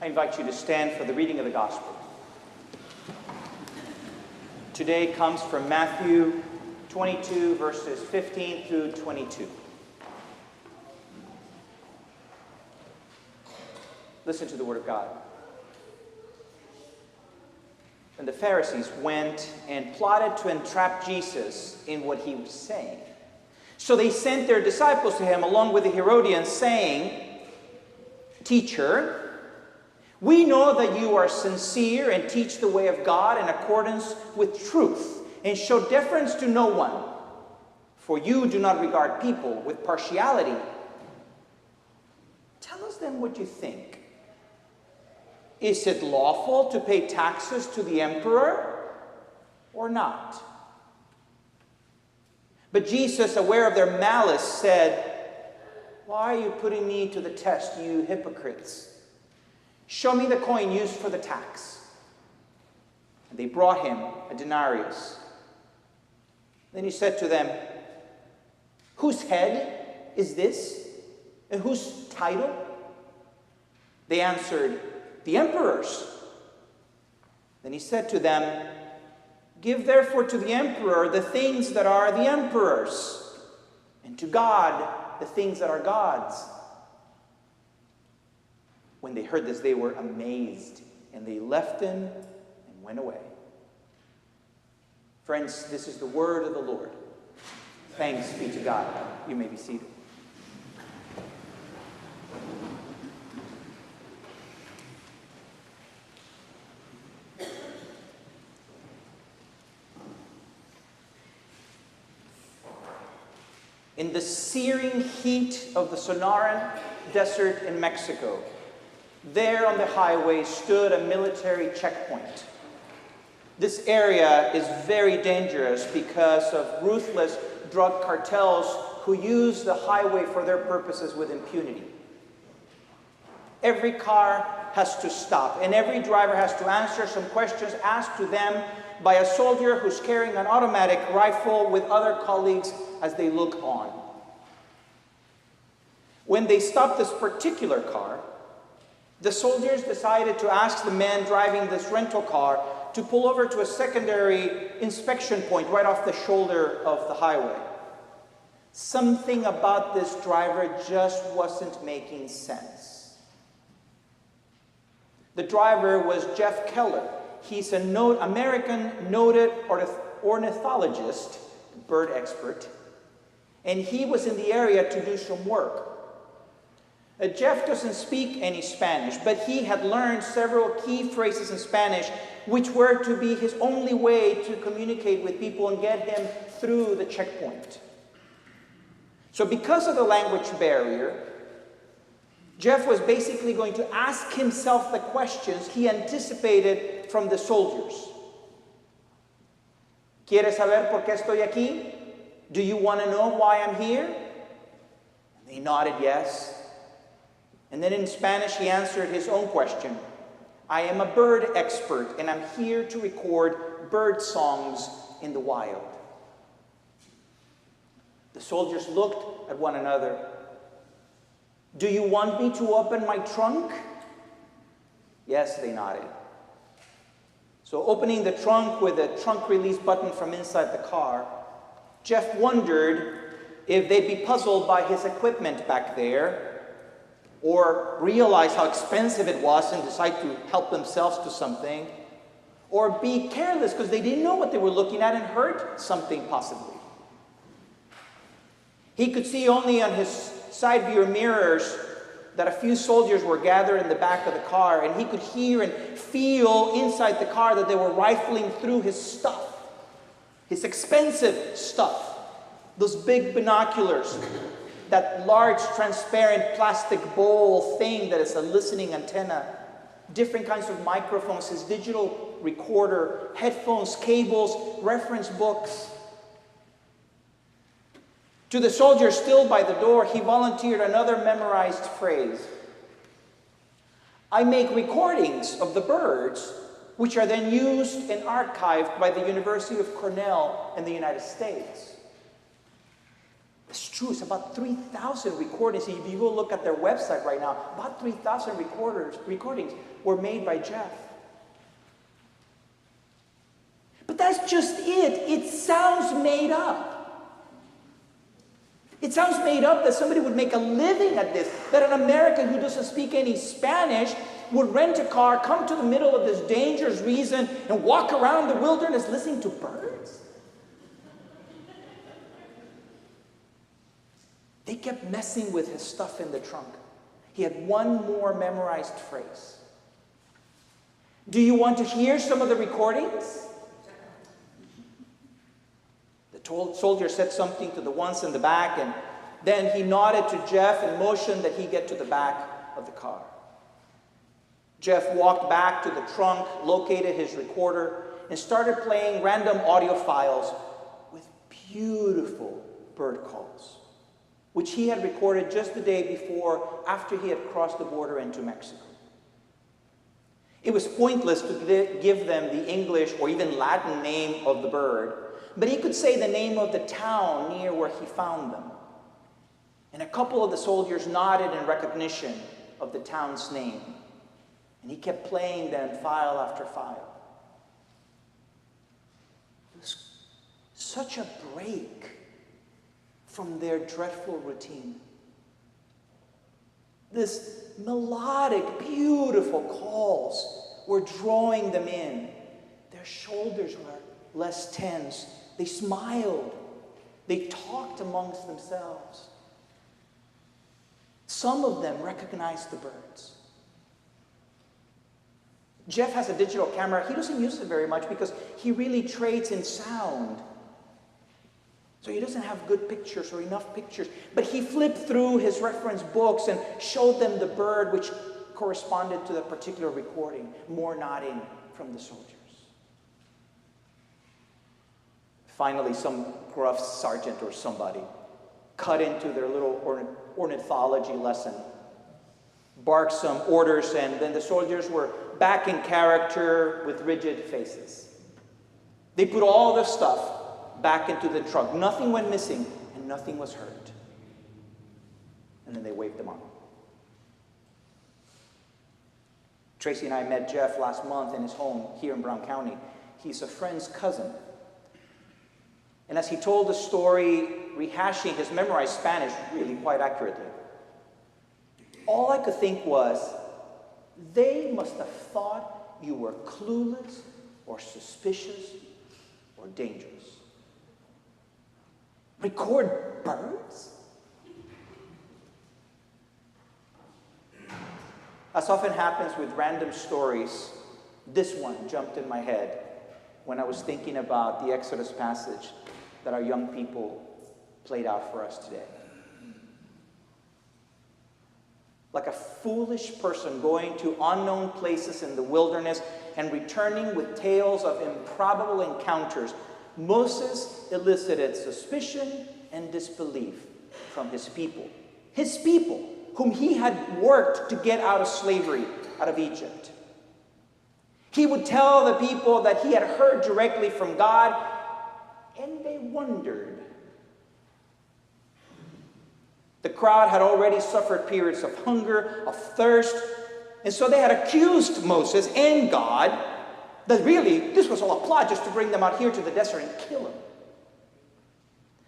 I invite you to stand for the reading of the Gospel. Today comes from Matthew 22, verses 15 through 22. Listen to the Word of God. And the Pharisees went and plotted to entrap Jesus in what he was saying. So they sent their disciples to him along with the Herodians, saying, "Teacher, we know that you are sincere and teach the way of God in accordance with truth, and show deference to no one, for you do not regard people with partiality. Tell us then what you think. Is it lawful to pay taxes to the emperor or not?" But Jesus, aware of their malice, said, "Why are you putting me to the test, you hypocrites? Show me the coin used for the tax." And they brought him a denarius. Then he said to them, "Whose head is this, and whose title?" They answered, "The emperor's." Then he said to them, "Give therefore to the emperor the things that are the emperor's, and to God the things that are God's." When they heard this, they were amazed, and they left him and went away. Friends, this is the word of the Lord. Thanks be to God. You may be seated. In the searing heat of the Sonoran Desert in Mexico, there on the highway stood a military checkpoint. This area is very dangerous because of ruthless drug cartels who use the highway for their purposes with impunity. Every car has to stop, and every driver has to answer some questions asked to them by a soldier who's carrying an automatic rifle with other colleagues as they look on. When they stopped this particular car, the soldiers decided to ask the man driving this rental car to pull over to a secondary inspection point right off the shoulder of the highway. Something about this driver just wasn't making sense. The driver was Jeff Keller. He's an American noted ornithologist, bird expert, and he was in the area to do some work. Jeff doesn't speak any Spanish, but he had learned several key phrases in Spanish, which were to be his only way to communicate with people and get him through the checkpoint. So because of the language barrier, Jeff was basically going to ask himself the questions he anticipated from the soldiers. ¿Quieres saber por qué estoy aquí? Do you want to know why I'm here? And they nodded yes. And then in Spanish, he answered his own question. "I am a bird expert, and I'm here to record bird songs in the wild." The soldiers looked at one another. "Do you want me to open my trunk?" Yes, they nodded. So opening the trunk with a trunk release button from inside the car, Jeff wondered if they'd be puzzled by his equipment back there, or realize how expensive it was and decide to help themselves to something, or be careless because they didn't know what they were looking at and hurt something possibly. He could see only on his side view mirrors that a few soldiers were gathered in the back of the car, and he could hear and feel inside the car that they were rifling through his stuff, his expensive stuff, those big binoculars, that large transparent plastic bowl thing that is a listening antenna, different kinds of microphones, his digital recorder, headphones, cables, reference books. To the soldier still by the door, he volunteered another memorized phrase. "I make recordings of the birds, which are then used and archived by the University of Cornell in the United States." It's true. It's about 3,000 recordings. If you go look at their website right now, about 3,000 recordings were made by Jeff. But that's just it. It sounds made up. It sounds made up that somebody would make a living at this, that an American who doesn't speak any Spanish would rent a car, come to the middle of this dangerous region, and walk around the wilderness listening to birds. They kept messing with his stuff in the trunk. He had one more memorized phrase. Do you want to hear some of the recordings? The soldier said something to the ones in the back, and then he nodded to Jeff and motioned that he get to the back of the car. Jeff walked back to the trunk, located his recorder, and started playing random audio files with beautiful bird calls, which he had recorded just the day before, after he had crossed the border into Mexico. It was pointless to give them the English or even Latin name of the bird, but he could say the name of the town near where he found them. And a couple of the soldiers nodded in recognition of the town's name. And he kept playing them file after file. It was such a break from their dreadful routine. This melodic, beautiful calls were drawing them in. Their shoulders were less tense. They smiled. They talked amongst themselves. Some of them recognized the birds. Jeff has a digital camera. He doesn't use it very much because he really trades in sound. So he doesn't have good pictures or enough pictures. But he flipped through his reference books and showed them the bird which corresponded to the particular recording. More nodding from the soldiers. Finally, some gruff sergeant or somebody cut into their little ornithology lesson, barked some orders, and then the soldiers were back in character with rigid faces. They put all the stuff back into the trunk. Nothing went missing, and nothing was hurt. And then they waved them on. Tracy and I met Jeff last month in his home here in Brown County. He's a friend's cousin. And as he told the story, rehashing his memorized Spanish really quite accurately, all I could think was, they must have thought you were clueless or suspicious or dangerous. Record birds? As often happens with random stories, this one jumped in my head when I was thinking about the Exodus passage that our young people played out for us today. Like a foolish person going to unknown places in the wilderness and returning with tales of improbable encounters, Moses elicited suspicion and disbelief from his people whom he had worked to get out of slavery, out of Egypt. He would tell the people that he had heard directly from God, and they wondered. The crowd had already suffered periods of hunger, of thirst, and so they had accused Moses and God that really this was all a plot just to bring them out here to the desert and kill him.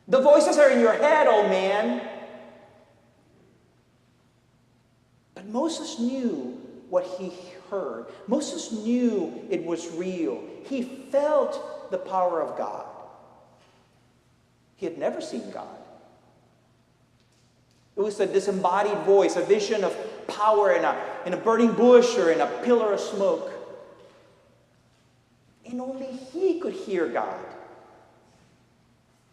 The voices are in your head, oh man. But Moses knew what he heard. Moses knew it was real. He felt the power of God. He had never seen God. It was a disembodied voice, a vision of power in a burning bush or in a pillar of smoke. And only he could hear God,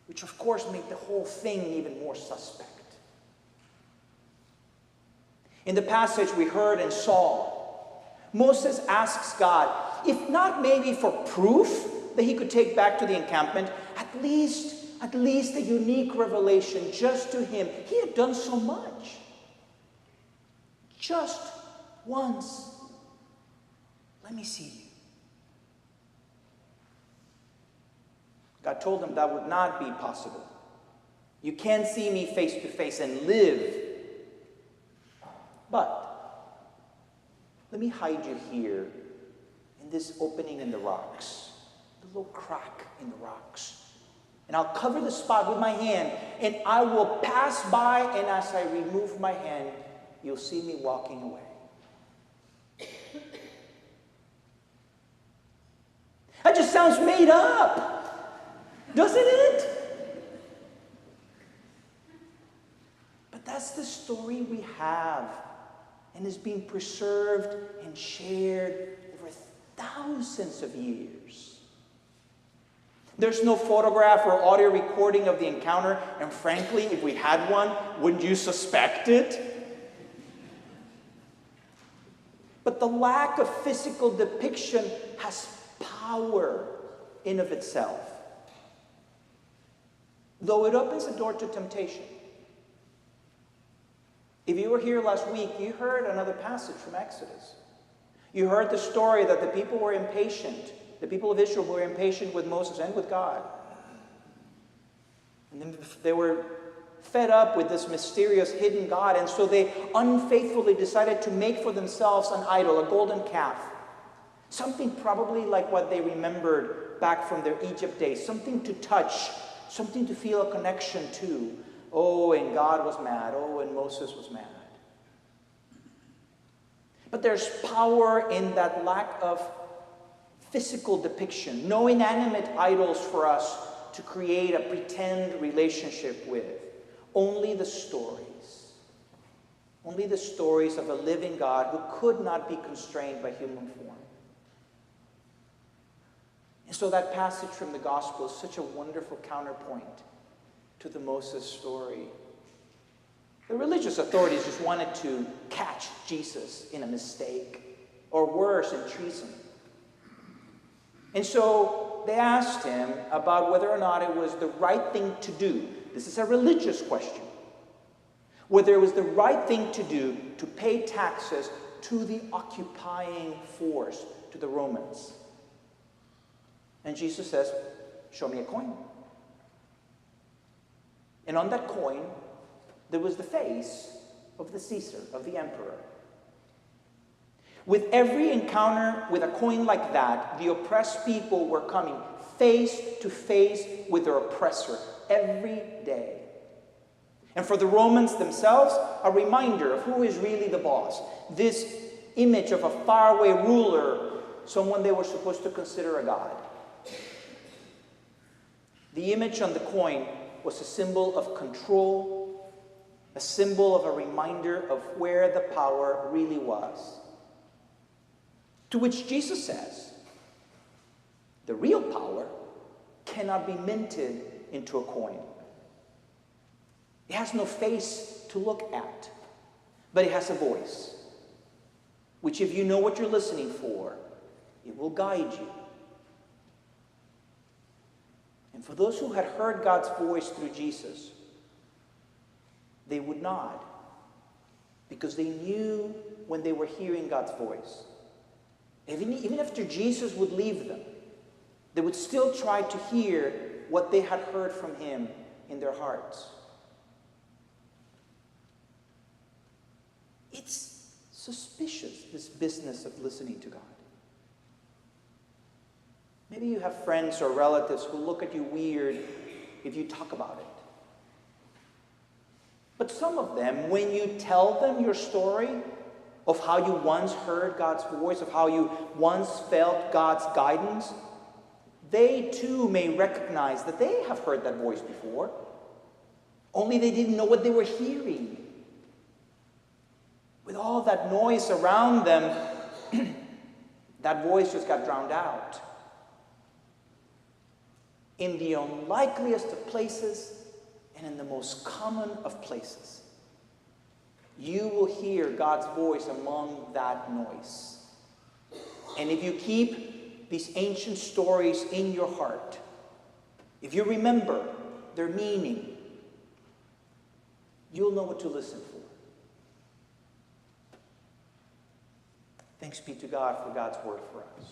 which of course made the whole thing even more suspect. In the passage we heard and saw, Moses asks God, if not maybe for proof that he could take back to the encampment, at least a unique revelation just to him. He had done so much. Just once. Let me see you. God told him that would not be possible. You can't see me face to face and live. But let me hide you here in this opening in the rocks, the little crack in the rocks. And I'll cover the spot with my hand, and I will pass by, and as I remove my hand, you'll see me walking away. That just sounds made up, doesn't it? But that's the story we have, and is being preserved and shared over thousands of years. There's no photograph or audio recording of the encounter, and frankly, if we had one, wouldn't you suspect it? But the lack of physical depiction has power in of itself, though it opens the door to temptation. If you were here last week, you heard another passage from Exodus. You heard the story that the people were impatient. The people of Israel were impatient with Moses and with God. And then they were fed up with this mysterious hidden God, and so they unfaithfully decided to make for themselves an idol, a golden calf. Something probably like what they remembered back from their Egypt days. Something to touch, something to feel a connection to. Oh, and God was mad. Oh, and Moses was mad. But there's power in that lack of physical depiction. No inanimate idols for us to create a pretend relationship with. Only the stories. Only the stories of a living God who could not be constrained by human form. And so that passage from the gospel is such a wonderful counterpoint to the Moses story. The religious authorities just wanted to catch Jesus in a mistake, or worse, in treason. And so they asked him about whether or not it was the right thing to do. This is a religious question. Whether it was the right thing to do to pay taxes to the occupying force, to the Romans. And Jesus says, "Show me a coin." And on that coin, there was the face of the Caesar, of the emperor. With every encounter with a coin like that, the oppressed people were coming face to face with their oppressor every day. And for the Romans themselves, a reminder of who is really the boss. This image of a faraway ruler, someone they were supposed to consider a god. The image on the coin was a symbol of control, a symbol of a reminder of where the power really was. To which Jesus says, the real power cannot be minted into a coin. It has no face to look at, but it has a voice, which if you know what you're listening for, it will guide you. And for those who had heard God's voice through Jesus, they would nod, because they knew when they were hearing God's voice. Even after Jesus would leave them, they would still try to hear what they had heard from him in their hearts. It's suspicious, this business of listening to God. Maybe you have friends or relatives who look at you weird if you talk about it. But some of them, when you tell them your story of how you once heard God's voice, of how you once felt God's guidance, they too may recognize that they have heard that voice before, only they didn't know what they were hearing. With all that noise around them, that voice just got drowned out. In the unlikeliest of places and in the most common of places, you will hear God's voice among that noise. And if you keep these ancient stories in your heart, if you remember their meaning, you'll know what to listen for. Thanks be to God for God's word for us.